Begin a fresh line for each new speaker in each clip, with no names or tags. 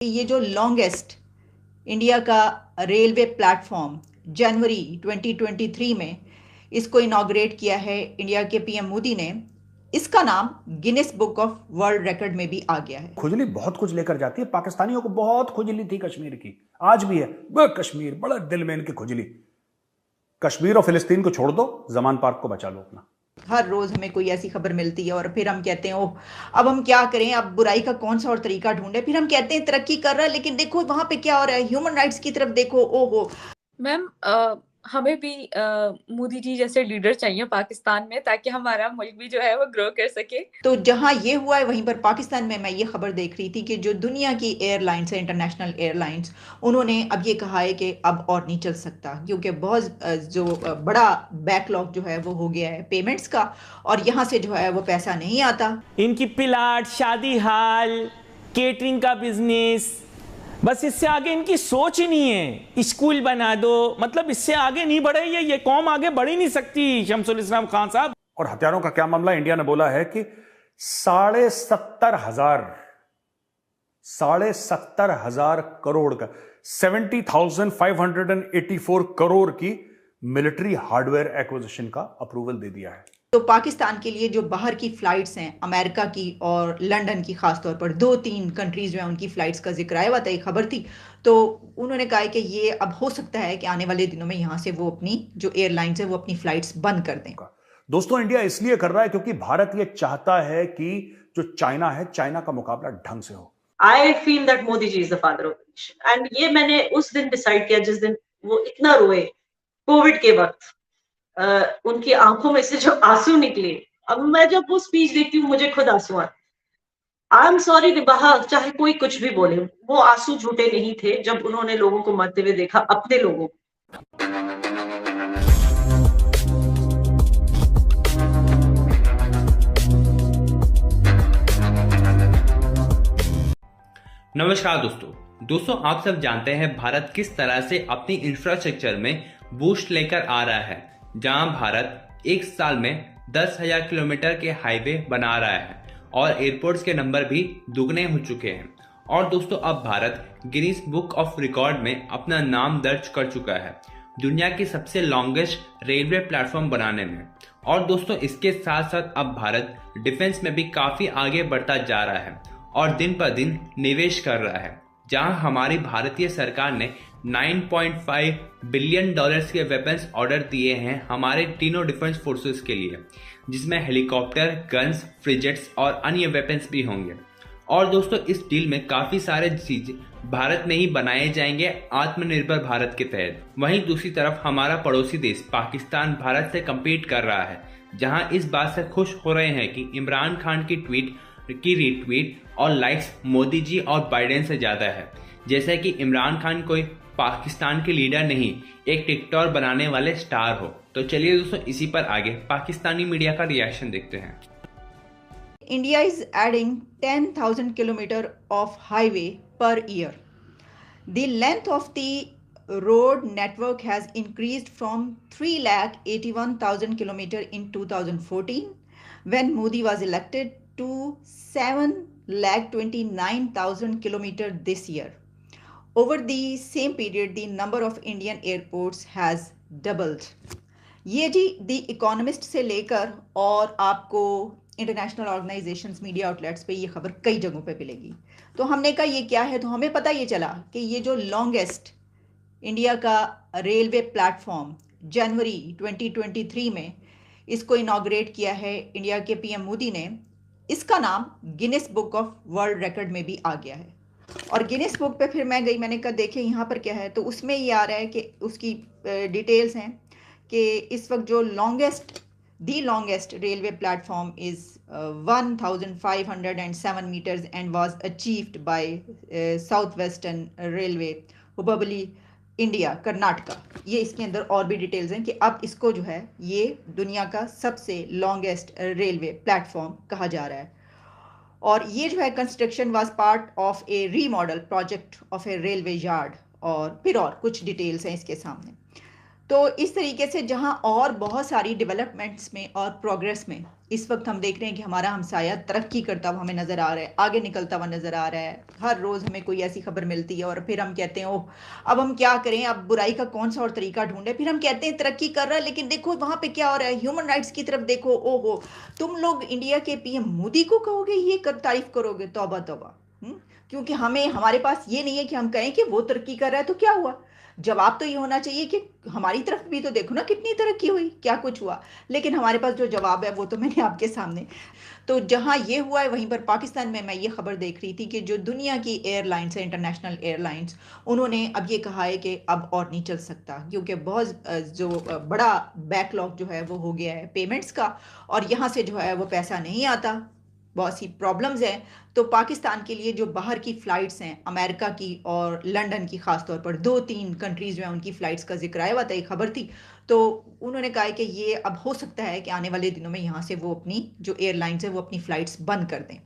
ये जो longest India का रेलवे प्लेटफॉर्म जनवरी 2023 में इसको इनॉग्रेट किया है इंडिया के पीएम मोदी ने। इसका नाम Guinness book of world record में भी आ गया है।
खुजली बहुत कुछ लेकर जाती है। पाकिस्तानियों को बहुत खुजली थी कश्मीर की, आज भी है। कश्मीर बड़ा दिल में इनकी खुजली। कश्मीर और फिलिस्तीन को छोड़ दो, जमान पार्क को बचा लो अपना।
हर रोज हमें कोई ऐसी खबर मिलती है और फिर हम कहते हैं ओह अब हम क्या करें, अब बुराई का कौन सा और तरीका ढूंढे। फिर हम कहते हैं तरक्की कर रहा है, लेकिन देखो वहां पे क्या हो रहा है, ह्यूमन राइट्स की तरफ देखो। ओहो
मैम, हमें भी मोदी जी जैसे लीडर चाहिए पाकिस्तान में, ताकि हमारा मुल्क भी जो है वो ग्रो कर सके।
तो जहां ये हुआ है वहीं पर पाकिस्तान में मैं ये खबर देख रही थी कि जो दुनिया की एयरलाइंस है, इंटरनेशनल एयरलाइंस, उन्होंने अब ये कहा है कि अब और नहीं चल सकता, क्योंकि बहुत जो बड़ा बैकलॉग जो है वो हो गया है पेमेंट्स का, और यहाँ से जो है वो पैसा नहीं आता।
इनकी प्लाट, शादी हाल, केटरिंग का बिजनेस, बस इससे आगे इनकी सोच ही नहीं है। स्कूल बना दो, मतलब इससे आगे नहीं बढ़े ये कौम आगे बढ़ ही नहीं सकती। शमसुल इस्लाम खान साहब।
और हथियारों का क्या मामला? इंडिया ने बोला है कि 70,500 करोड़ का 70,584 करोड़ की मिलिट्री हार्डवेयर एक्विजिशन का अप्रूवल दे दिया है।
तो पाकिस्तान के लिए जो बाहर की फ्लाइट्स हैं, अमेरिका की और लंदन की, खासतौर पर 2-3 कंट्रीज जो हैं उनकी फ्लाइट्स का जिक्र आया हुआ था, एक खबर थी। तो उन्होंने कहा है कि ये अब हो सकता है कि आने वाले दिनों में यहाँ से वो अपनी जो एयरलाइंस है वो अपनी फ्लाइट्स बंद कर दें।
दोस्तों, इंडिया इसलिए कर रहा है क्योंकि भारत ये चाहता है कि जो चाइना है, चाइना का मुकाबला ढंग से हो।
I feel that Modi ji is the father of nation, and ये मैंने उस दिन डिसाइड किया जिस दिन वो इतना रोए कोविड के वक्त। उनकी आंखों में से जो आंसू निकले, अब मैं जब वो स्पीच देखती हूँ मुझे खुद आंसू आते। आई एम सॉरी रिबाहा, चाहे कोई कुछ भी बोले, वो आंसू झूठे नहीं थे जब उन्होंने लोगों को मरते हुए देखा, अपने लोगों को।
नमस्कार दोस्तों, आप सब जानते हैं भारत किस तरह से अपनी इंफ्रास्ट्रक्चर में बूस्ट लेकर आ रहा है, जहां भारत एक साल में 10,000 किलोमीटर के हाईवे बना रहा है और एयरपोर्ट्स के नंबर भी दुगने हो चुके हैं। और दोस्तों, अब Bharat Guinness book of record में अपना नाम दर्ज कर चुका है दुनिया की सबसे लॉन्गेस्ट रेलवे प्लेटफॉर्म बनाने में। और दोस्तों, इसके साथ साथ अब भारत डिफेंस में भी काफी आगे बढ़ता जा रहा है और दिन पर दिन निवेश कर रहा है, जहां हमारी भारतीय सरकार ने $9.5 बिलियन के वेपन्स ऑर्डर दिए हैं हमारे तीनों डिफेंस फोर्सेस के लिए, जिसमें हेलीकॉप्टर, गन्स, फ्रिजेट्स और अन्य वेपन्स भी होंगे। और दोस्तों, इस डील में काफी सारे चीज भारत में ही बनाए जाएंगे आत्मनिर्भर भारत के तहत। वहीं दूसरी तरफ हमारा पड़ोसी देश पाकिस्तान भारत से कम्पीट कर रहा है, जहां इस बात से खुश हो रहे हैं कि इमरान खान की ट्वीट की रीट्वीट और लाइक्स मोदी जी और बाइडेन से ज्यादा है। जैसे कि इमरान खान कोई पाकिस्तान के लीडर नहीं, एक टिकटॉक बनाने वाले स्टार हो। तो चलिए दोस्तों, इसी पर आगे पाकिस्तानी मीडिया का रिएक्शन देखते हैं।
India is adding 10,000 kilometre of highway per year. The length of the road network has increased from 381,000 kilometer in 2014 when Modi was elected to 729,000 kilometer this year. Over the same period, the number of Indian airports has doubled. ये जी the economist से लेकर और आपको international organisations, media outlets पे ये खबर कई जगहों पे मिलेगी। तो हमने कहा ये क्या है, तो हमें पता ये चला कि ये जो लॉन्गेस्ट इंडिया का रेलवे प्लेटफॉर्म जनवरी 2023 में इसको इनॉग्रेट किया है इंडिया के पीएम मोदी ने। इसका नाम Guinness book of world record में भी आ गया है। और गिनेस बुक पे फिर मैं गई, मैंने कहा देखे यहाँ पर क्या है, तो उसमें ये आ रहा है कि उसकी डिटेल्स हैं कि इस वक्त जो the longest railway platform is 1,507 metres and was achieved by South Western Railway, Hubli, India, Karnataka. ये इसके अंदर और भी डिटेल्स हैं कि अब इसको जो है ये दुनिया का सबसे लॉन्गेस्ट रेलवे प्लेटफॉर्म कहा जा रहा है। और ये जो है construction was part of A remodel project of A railway yard, और फिर और कुछ डिटेल्स हैं इसके सामने। तो इस तरीके से जहां और बहुत सारी डेवलपमेंट्स में और प्रोग्रेस में इस वक्त हम देख रहे हैं कि हमारा हमसाया तरक्की करता हुआ हमें नज़र आ रहा है, आगे निकलता हुआ नज़र आ रहा है। हर रोज़ हमें कोई ऐसी खबर मिलती है और फिर हम कहते हैं ओह अब हम क्या करें, अब बुराई का कौन सा और तरीका ढूंढे। फिर हम कहते हैं तरक्की कर रहा है, लेकिन देखो वहाँ पे क्या हो रहा है, ह्यूमन राइट्स की तरफ देखो। ओहो, तुम लोग इंडिया के पीएम मोदी को कहोगे ये कर तारीफ करोगे, तौबा तौबा। क्योंकि हमें हमारे पास ये नहीं है कि हम कहें कि वो तरक्की कर रहा है तो क्या हुआ। जवाब तो ये होना चाहिए कि हमारी तरफ भी तो देखो ना कितनी तरक्की हुई, क्या कुछ हुआ। लेकिन हमारे पास जो जवाब है वो तो मैंने आपके सामने। तो जहां ये हुआ है वहीं पर पाकिस्तान में मैं ये खबर देख रही थी कि जो दुनिया की एयरलाइंस है, इंटरनेशनल एयरलाइंस, उन्होंने अब ये कहा है कि अब और नहीं चल सकता, क्योंकि बहुत जो बड़ा बैकलॉग जो है वो हो गया है पेमेंट्स का, और यहाँ से जो है वो पैसा नहीं आता, बहुत सी प्रॉब्लम्स हैं। तो पाकिस्तान के लिए जो बाहर की फ़्लाइट्स हैं, अमेरिका की और लंदन की ख़ास तौर पर 2-3 कंट्रीज़ में उनकी फ़्लाइट्स का जिक्र आया हुआ था, एक खबर थी। तो उन्होंने कहा है कि ये अब हो सकता है कि आने वाले दिनों में यहाँ से वो अपनी जो एयरलाइंस है वो अपनी फ़्लाइट्स बंद कर दें।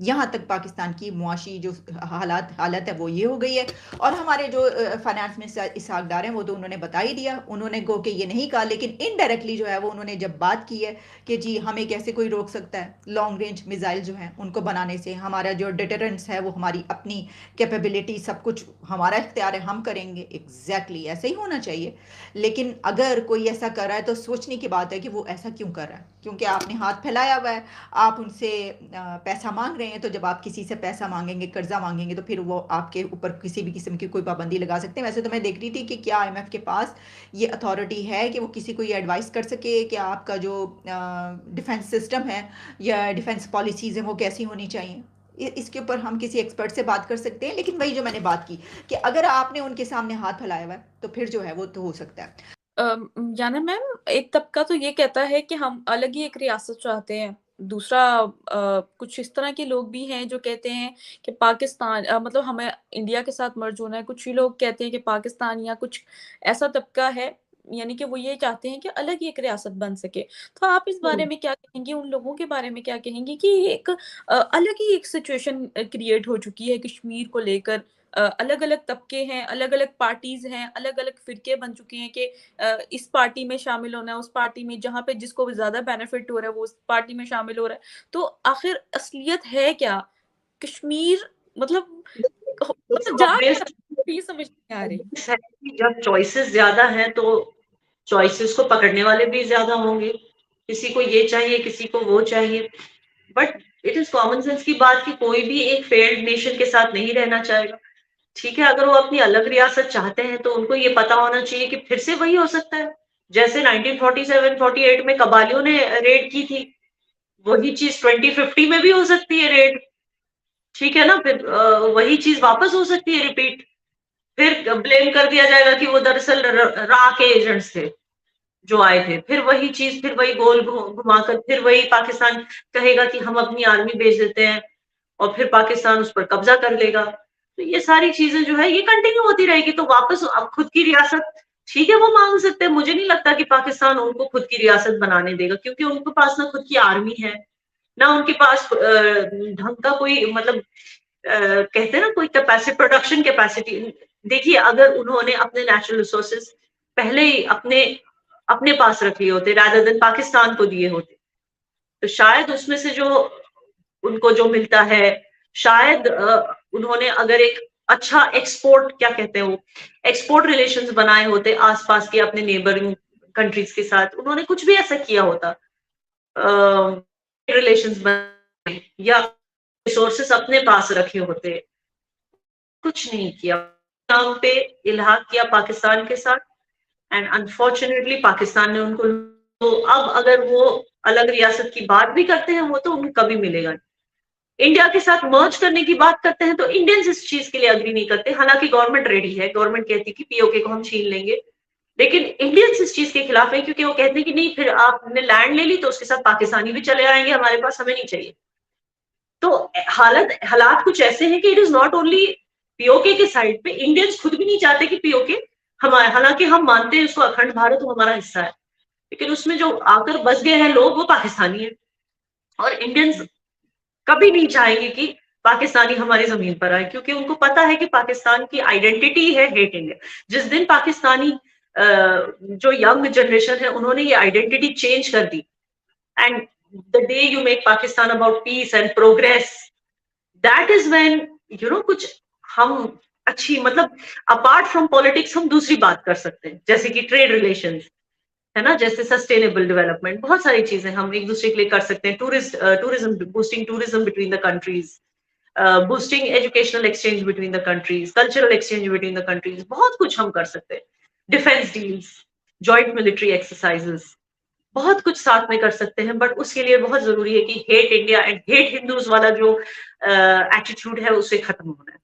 यहाँ तक पाकिस्तान की मुआशी जो हालत है वो ये हो गई है। और हमारे जो फाइनेंस मिनिस्टर इसहाक डार हैं वो तो उन्होंने बता ही दिया, उन्होंने गो कि ये नहीं कहा, लेकिन इनडायरेक्टली जो है वो उन्होंने जब बात की है कि जी हमें कैसे कोई रोक सकता है लॉन्ग रेंज मिसाइल जो हैं उनको बनाने से, हमारा जो डिटरेंस है वो हमारी अपनी कैपेबिलिटी सब कुछ हमारा इख्तियार है, हम करेंगे। एग्जैक्टली ऐसे ही होना चाहिए। लेकिन अगर कोई ऐसा कर रहा है तो सोचने की बात है कि वो ऐसा क्यों कर रहा है, क्योंकि आपने हाथ फैलाया हुआ है, आप उनसे पैसा मांग रहे हैं। तो जब आप किसी से पैसा मांगेंगे, कर्जा मांगेंगे, तो फिर वो आपके ऊपर किसी भी किस्म की कोई पाबंदी लगा सकते हैं। वैसे तो मैं देख रही थी कि क्या IMF के पास ये अथॉरिटी है कि वो किसी को ये एडवाइस कर सके कि आपका जो डिफेंस सिस्टम है या डिफेंस पॉलिसीज़ हैं वो कैसी होनी चाहिए। इसके ऊपर हम किसी एक्सपर्ट से बात कर सकते हैं। लेकिन वही जो मैंने बात की कि अगर आपने उनके सामने हाथ फैलाया हुआ है तो फिर जो है वो तो हो सकता है।
याना मैम, एक तबका तो ये कहता है कि हम अलग ही एक रियासत चाहते हैं। दूसरा कुछ इस तरह के लोग भी हैं जो कहते हैं कि पाकिस्तान मतलब हमें इंडिया के साथ मर्ज होना है। कुछ ही लोग कहते हैं कि पाकिस्तान या कुछ ऐसा तबका है, यानी कि वो ये चाहते हैं कि अलग ही एक रियासत बन सके। तो आप इस बारे में क्या कहेंगी, उन लोगों के बारे में क्या कहेंगी कि एक अलग ही एक सिचुएशन क्रिएट हो चुकी है कश्मीर को लेकर। अलग-अलग तबके हैं, अलग-अलग पार्टीज़ हैं, अलग-अलग फ़िरके बन चुके हैं कि इस पार्टी में शामिल होना है, उस पार्टी में, जहाँ पे जिसको ज़्यादा बेनिफिट हो रहा है वो उस पार्टी में शामिल हो रहा है। तो आखिर असलियत है क्या? कश्मीर मतलब जा ये समझ नहीं आ रही।
जब चॉइसेस ज्यादा हैं तो चॉइसेस को पकड़ने वाले भी ज्यादा होंगे। किसी को ये चाहिए, किसी को वो चाहिए। But it is common sense की बात कि कोई भी एक फेल्ड नेशन के साथ नहीं रहना चाहेगा। ठीक है, अगर वो अपनी अलग रियासत चाहते हैं तो उनको ये पता होना चाहिए कि फिर से वही हो सकता है जैसे 1947-48 में कबालियों ने रेड की थी, वही चीज 2050 में भी हो सकती है रेड। ठीक है ना, फिर वही चीज वापस हो सकती है रिपीट। फिर ब्लेम कर दिया जाएगा कि वो दरअसल रा के एजेंट्स थे जो आए थे। फिर वही चीज, फिर वही गोल घुमाकर फिर वही पाकिस्तान कहेगा कि हम अपनी आर्मी भेज देते हैं और फिर पाकिस्तान उस पर कब्जा कर लेगा। तो ये सारी चीजें जो है ये कंटिन्यू होती रहेगी। तो वापस अब खुद की रियासत, ठीक है, वो मांग सकते हैं। मुझे नहीं लगता कि पाकिस्तान उनको खुद की रियासत बनाने देगा, क्योंकि उनके पास ना खुद की आर्मी है, ना उनके पास ढंग का कोई मतलब कहते हैं ना कोई कैपेसिटी, प्रोडक्शन कैपेसिटी। देखिए, अगर उन्होंने अपने नेचुरल रिसोर्सेज पहले ही अपने पास रख लिए होते रादर देन पाकिस्तान को दिए होते, तो शायद उसमें से जो उनको जो मिलता है, शायद उन्होंने अगर एक अच्छा एक्सपोर्ट, क्या कहते हैं वो, एक्सपोर्ट रिलेशंस बनाए होते आसपास के अपने नेबरिंग कंट्रीज के साथ, उन्होंने कुछ भी ऐसा किया होता, रिलेशंस बनाए या रिसोर्सेस अपने पास रखे होते। कुछ नहीं किया, नाम पे इल्हाक किया पाकिस्तान के साथ, एंड अनफॉर्चुनेटली पाकिस्तान ने उनको, तो अब अगर वो अलग रियासत की बात भी करते हैं वो तो उनको कभी मिलेगा नहीं। इंडिया के साथ मर्ज करने की बात करते हैं तो इंडियंस इस चीज के लिए अग्री नहीं करते। हालांकि गवर्नमेंट रेडी है, गवर्नमेंट कहती है कि पीओके को हम छीन लेंगे, लेकिन इंडियंस इस चीज के खिलाफ है, क्योंकि वो कहते हैं कि नहीं, फिर आपने लैंड ले ली तो उसके साथ पाकिस्तानी भी चले आएंगे हमारे पास, हमें नहीं चाहिए। तो हालात कुछ ऐसे हैं कि it is not only PoK के साइड पे, इंडियंस खुद भी नहीं चाहते कि पीओके हमारे, हालांकि हम मानते हैं उसको अखंड भारत वो हमारा हिस्सा है, लेकिन उसमें जो आकर बस गए हैं लोग वो पाकिस्तानी है। और इंडियंस कभी नहीं चाहेंगे कि पाकिस्तानी हमारी जमीन पर आए, क्योंकि उनको पता है कि पाकिस्तान की आइडेंटिटी है हेट इंडिया। जिस दिन पाकिस्तानी जो यंग जनरेशन है उन्होंने ये आइडेंटिटी चेंज कर दी, and the day you make Pakistan about peace and progress, that is when कुछ हम अच्छी, मतलब अपार्ट फ्रॉम पॉलिटिक्स हम दूसरी बात कर सकते हैं, जैसे कि ट्रेड रिलेशंस है ना, जैसे सस्टेनेबल डेवलपमेंट, बहुत सारी चीजें हम एक दूसरे के लिए कर सकते हैं, tourism, boosting tourism between the countries, boosting educational exchange between the countries, cultural exchange between the countries, बहुत कुछ हम कर सकते हैं, defence deals, joint military exercises, बहुत कुछ साथ में कर सकते हैं, बट उसके लिए बहुत जरूरी है कि hate India and hate Hindus वाला जो एटीट्यूड है उसे खत्म होना है।